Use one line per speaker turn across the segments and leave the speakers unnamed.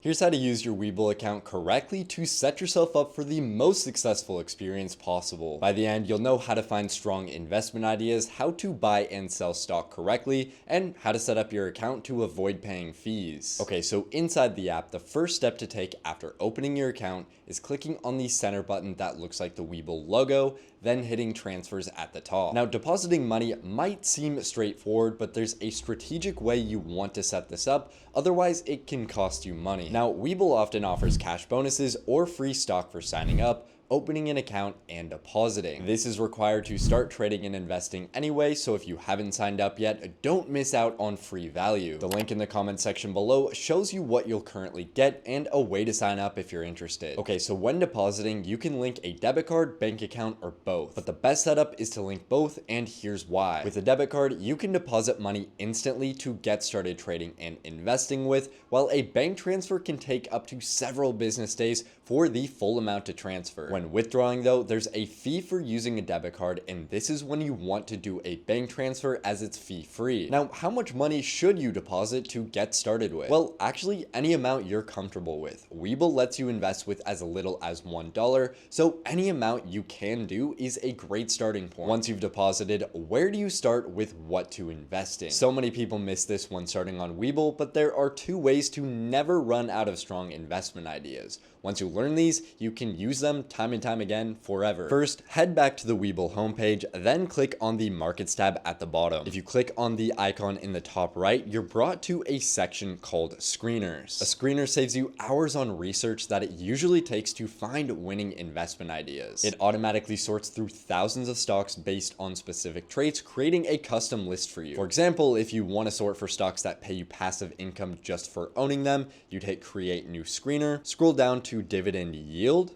Here's how to use your Webull account correctly to set yourself up for the most successful experience possible. By the end, you'll know how to find strong investment ideas, how to buy and sell stock correctly, and how to set up your account to avoid paying fees. Okay, so inside the app, the first step to take after opening your account is clicking on the center button that looks like the Webull logo, then hitting transfers at the top. Now, depositing money might seem straightforward, but there's a strategic way you want to set this up, otherwise it can cost you money. Now, Webull often offers cash bonuses or free stock for signing up, opening an account, and depositing. This is required to start trading and investing anyway, so if you haven't signed up yet, don't miss out on free value. The link in the comment section below shows you what you'll currently get and a way to sign up if you're interested. Okay, so when depositing, you can link a debit card, bank account, or both. But the best setup is to link both, and here's why. With a debit card, you can deposit money instantly to get started trading and investing with, while a bank transfer can take up to several business days for the full amount to transfer. When withdrawing though, there's a fee for using a debit card, and this is when you want to do a bank transfer as it's fee free. Now, how much money should you deposit to get started with? Well, actually any amount you're comfortable with. Webull lets you invest with as little as $1, so any amount you can do is a great starting point. Once you've deposited, where do you start with what to invest in? So many people miss this when starting on Webull, but there are two ways to never run out of strong investment ideas. Once you learn these, you can use them time and time again forever. First, head back to the Webull homepage, then click on the Markets tab at the bottom. If you click on the icon in the top right, you're brought to a section called Screeners. A screener saves you hours on research that it usually takes to find winning investment ideas. It automatically sorts through thousands of stocks based on specific traits, creating a custom list for you. For example, if you want to sort for stocks that pay you passive income just for owning them, you'd hit Create New Screener, scroll down to Dividend Yield,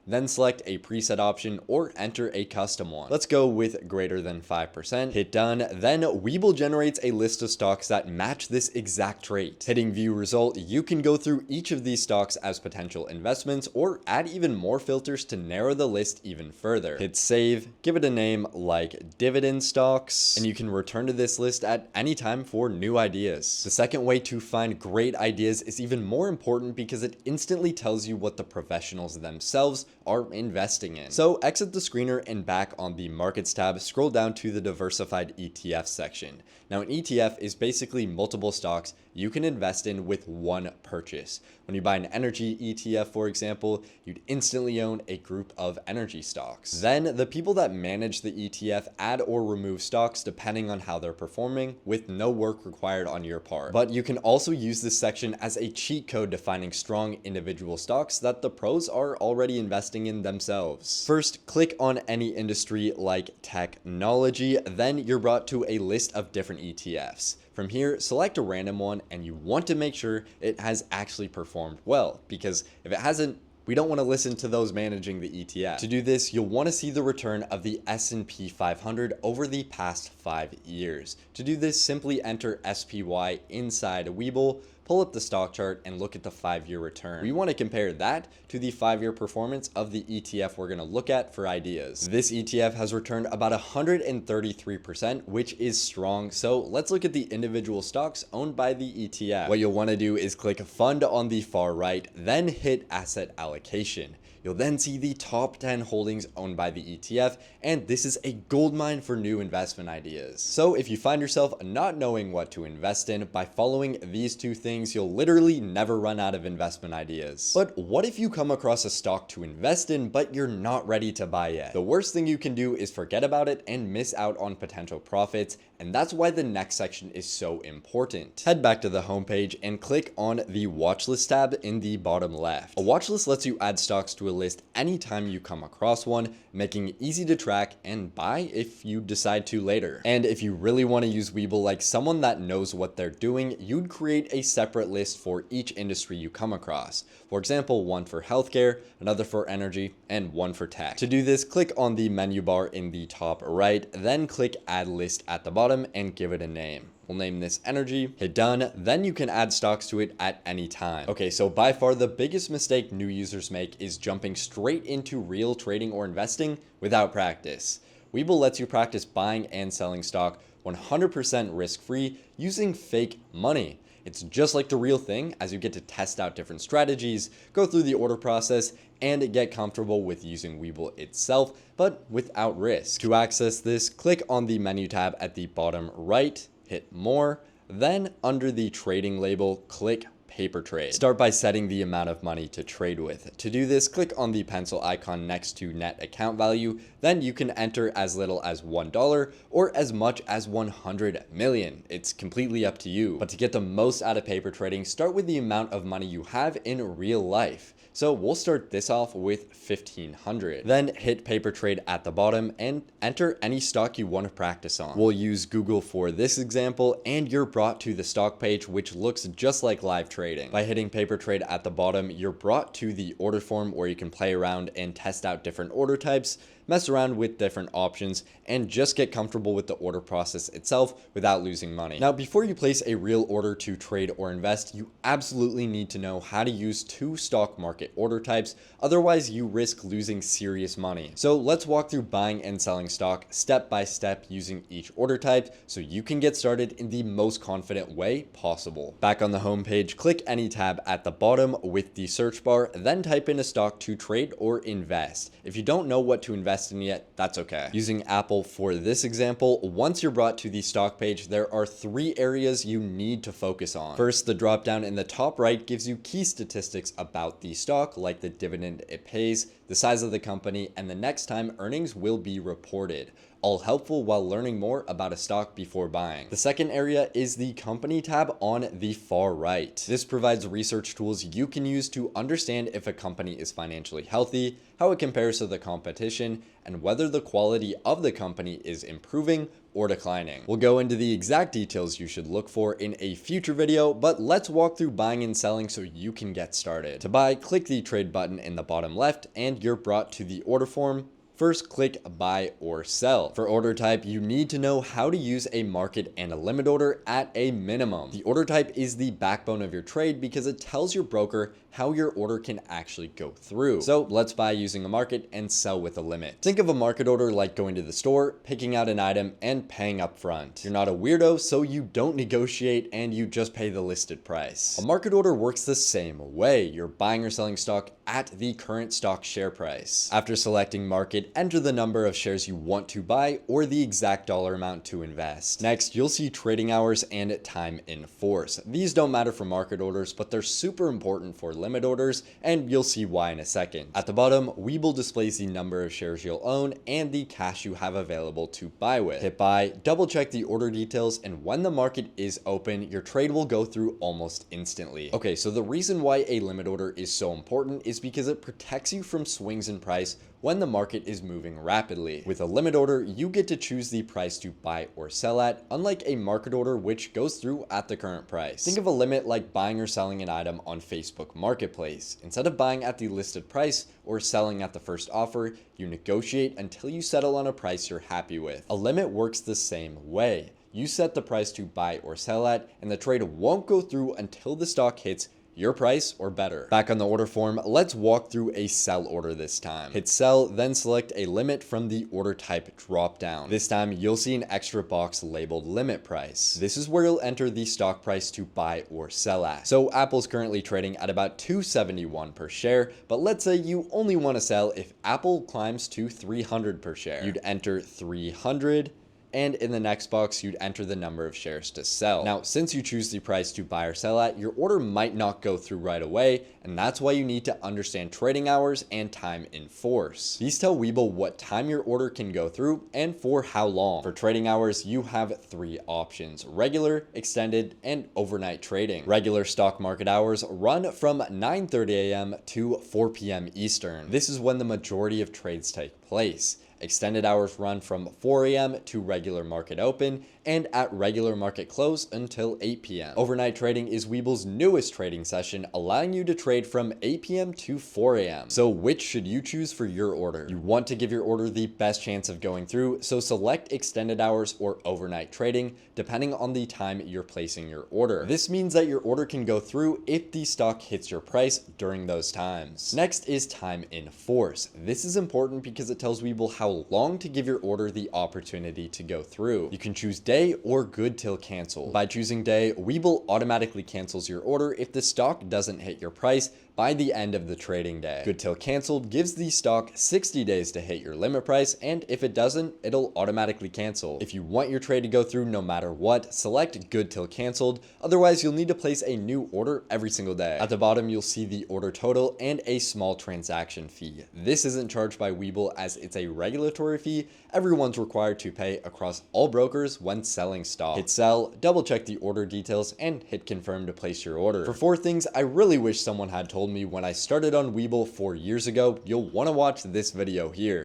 then select a preset option or enter a custom one. Let's go with greater than 5%. Hit done. Then Webull generates a list of stocks that match this exact trait. Hitting view result, you can go through each of these stocks as potential investments or add even more filters to narrow the list even further. Hit save, give it a name like dividend stocks, and you can return to this list at any time for new ideas. The second way to find great ideas is even more important because it instantly tells you what the professionals themselves are investing in. So exit the screener and back on the Markets tab, scroll down to the Diversified ETF section. Now, an ETF is basically multiple stocks you can invest in with one purchase. When you buy an energy ETF, for example, you'd instantly own a group of energy stocks. Then the people that manage the ETF add or remove stocks depending on how they're performing, with no work required on your part. But you can also use this section as a cheat code to finding strong individual stocks that the pros are already investing in themselves. First, click on any industry like technology, then you're brought to a list of different ETFs. From here, select a random one, and you want to make sure it has actually performed well, because if it hasn't, we don't want to listen to those managing the ETF. To do this, you'll want to see the return of the S&P 500 over the past 5 years. To do this, simply enter SPY inside Webull, pull up the stock chart, and look at the 5-year return. We want to compare that to the 5-year performance of the ETF we're going to look at for ideas. This ETF has returned about 133%, which is strong. So let's look at the individual stocks owned by the ETF. What you'll want to do is click Fund on the far right, then hit Asset Allocation. You'll then see the top 10 holdings owned by the ETF, and this is a goldmine for new investment ideas. So if you find yourself not knowing what to invest in, by following these two things, you'll literally never run out of investment ideas. But what if you come across a stock to invest in, but you're not ready to buy yet? The worst thing you can do is forget about it and miss out on potential profits, and that's why the next section is so important. Head back to the homepage and click on the watchlist tab in the bottom left. A watchlist lets you add stocks to a list anytime you come across one, making it easy to track and buy if you decide to later. And if you really want to use Webull like someone that knows what they're doing, you'd create a separate list for each industry you come across. For example, one for healthcare, another for energy, and one for tech. To do this, click on the menu bar in the top right, then click Add List at the bottom and give it a name. We'll name this energy, hit done, then you can add stocks to it at any time. Okay, so by far the biggest mistake new users make is jumping straight into real trading or investing without practice. Webull lets you practice buying and selling stock 100% risk-free using fake money. It's just like the real thing, as you get to test out different strategies, go through the order process, and get comfortable with using Webull itself, but without risk. To access this, click on the menu tab at the bottom right, hit More, then under the trading label, click Paper Trade. Start by setting the amount of money to trade with. To do this, click on the pencil icon next to net account value. Then you can enter as little as $1 or as much as 100 million. It's completely up to you. But to get the most out of paper trading, start with the amount of money you have in real life. So we'll start this off with 1,500. Then hit paper trade at the bottom and enter any stock you want to practice on. We'll use Google for this example, and you're brought to the stock page, which looks just like live trading. By hitting paper trade at the bottom, you're brought to the order form where you can play around and test out different order types, mess around with different options, and just get comfortable with the order process itself without losing money. Now, before you place a real order to trade or invest, you absolutely need to know how to use 2 stock market order types, otherwise you risk losing serious money. So let's walk through buying and selling stock step by step using each order type so you can get started in the most confident way possible. Back on the home page, click any tab at the bottom with the search bar, then type in a stock to trade or invest. If you don't know what to invest in yet, that's okay. Using Apple for this example, once you're brought to the stock page, there are 3 areas you need to focus on. First, the drop down in the top right gives you key statistics about the stock, like the dividend it pays, the size of the company, and the next time earnings will be reported. All helpful while learning more about a stock before buying. The second area is the company tab on the far right. This provides research tools you can use to understand if a company is financially healthy, how it compares to the competition, and whether the quality of the company is improving or declining. We'll go into the exact details you should look for in a future video, but let's walk through buying and selling so you can get started. To buy, click the trade button in the bottom left and you're brought to the order form. First, click buy or sell. For order type, you need to know how to use a market and a limit order at a minimum. The order type is the backbone of your trade because it tells your broker how your order can actually go through. So let's buy using a market and sell with a limit. Think of a market order like going to the store, picking out an item, and paying up front. You're not a weirdo, so you don't negotiate and you just pay the listed price. A market order works the same way. You're buying or selling stock at the current stock share price. After selecting market, enter the number of shares you want to buy or the exact dollar amount to invest. Next, you'll see trading hours and time in force. These don't matter for market orders, but they're super important for limit orders, and you'll see why in a second. At the bottom, Webull displays the number of shares you'll own and the cash you have available to buy with. Hit buy, double check the order details, and when the market is open, your trade will go through almost instantly. Okay, so the reason why a limit order is so important is because it protects you from swings in price when the market is moving rapidly. With a limit order, you get to choose the price to buy or sell at, unlike a market order which goes through at the current price. Think of a limit like buying or selling an item on Facebook Marketplace. Instead of buying at the listed price or selling at the first offer, you negotiate until you settle on a price you're happy with. A limit works the same way. You set the price to buy or sell at, and the trade won't go through until the stock hits your price or better. Back on the order form, let's walk through a sell order this time. Hit sell, then select a limit from the order type drop down. This time, you'll see an extra box labeled limit price. This is where you'll enter the stock price to buy or sell at. So Apple's currently trading at about $271 per share, but let's say you only want to sell if Apple climbs to $300 per share. You'd enter 300, and in the next box, you'd enter the number of shares to sell. Now, since you choose the price to buy or sell at, your order might not go through right away, and that's why you need to understand trading hours and time in force. These tell Webull what time your order can go through and for how long. For trading hours, you have 3 options: regular, extended, and overnight trading. Regular stock market hours run from 9:30 a.m. to 4 p.m. Eastern. This is when the majority of trades take place. Extended hours run from 4 a.m. to regular market open and at regular market close until 8 p.m. Overnight trading is Webull's newest trading session, allowing you to trade from 8 p.m. to 4 a.m. So which should you choose for your order? You want to give your order the best chance of going through, so select extended hours or overnight trading, depending on the time you're placing your order. This means that your order can go through if the stock hits your price during those times. Next is time in force. This is important because it tells Webull how long to give your order the opportunity to go through. You can choose day day or good till cancel. By choosing day, Webull automatically cancels your order if the stock doesn't hit your price by the end of the trading day. Good till canceled gives the stock 60 days to hit your limit price, and if it doesn't, it'll automatically cancel. If you want your trade to go through no matter what, select good till canceled, otherwise you'll need to place a new order every single day. At the bottom, you'll see the order total and a small transaction fee. This isn't charged by Webull as it's a regulatory fee everyone's required to pay across all brokers when selling stock. Hit sell, double check the order details, and hit confirm to place your order. For 4 things I really wish someone had told me when I started on Webull 4 years ago, you'll want to watch this video here.